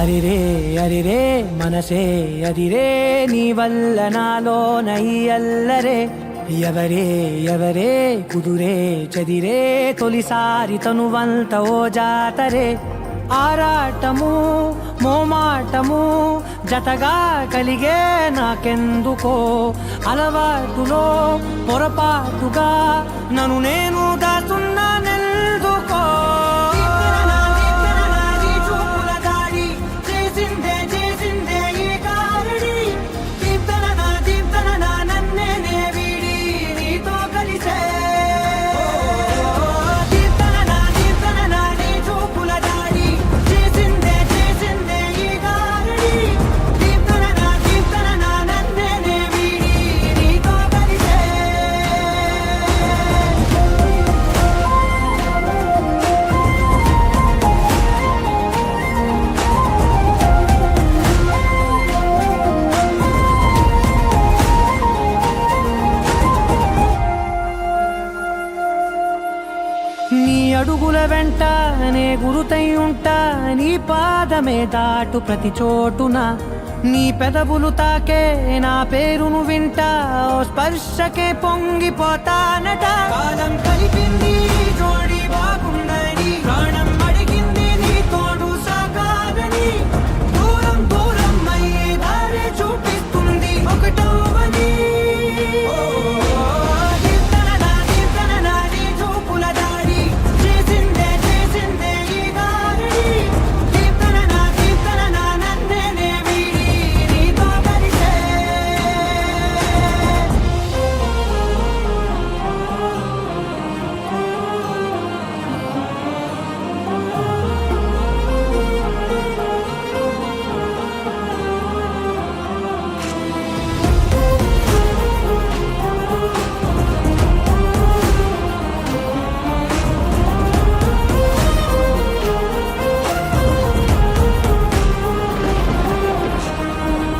అరిరే అరిరే మనసే అరిరే నీ వల్ల నాలోనై అల్లరే ఎవరే ఎవరే కుదురే చదిరే తొలిసారి తనువంత ఓ జాతరే ఆరాటము మోమాటము జతగా కలిగే నాకెందుకో అలవాటులో పొరపాటుగా నన్ను నేను దాచున్నానెందుకో నీ అడుగుల వెంట నే గురుతై ఉంటా నీ పాదమే దాటు ప్రతి చోటున నీ పెదవులు తాకే నా పేరును వింటా ఓ స్పర్శకే పొంగిపోతానట కాలం కలిపింది జోడి బాగుందని ప్రాణం అడిగింది నీ తోడు సాగాలని దూరం దూరం అయ్యే దారి చూపిస్తుంది ఒకటవని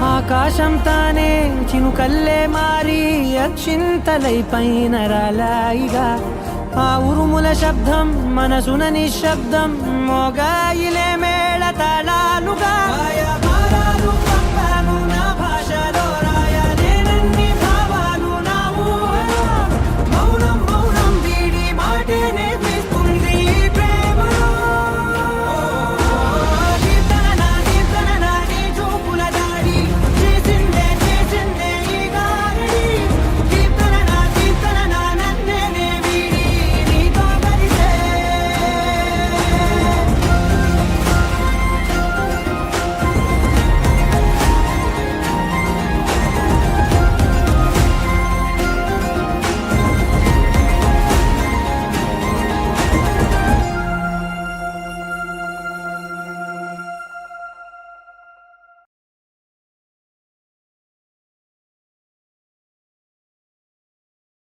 ఆకాశం తానే చినుకల్లే మారి అక్షింతలై పైన రాలాయిగా ఆ ఉరుముల శబ్దం మనసున నిశ్శబ్దం మోగాయిలే మేళ తాళాలుగా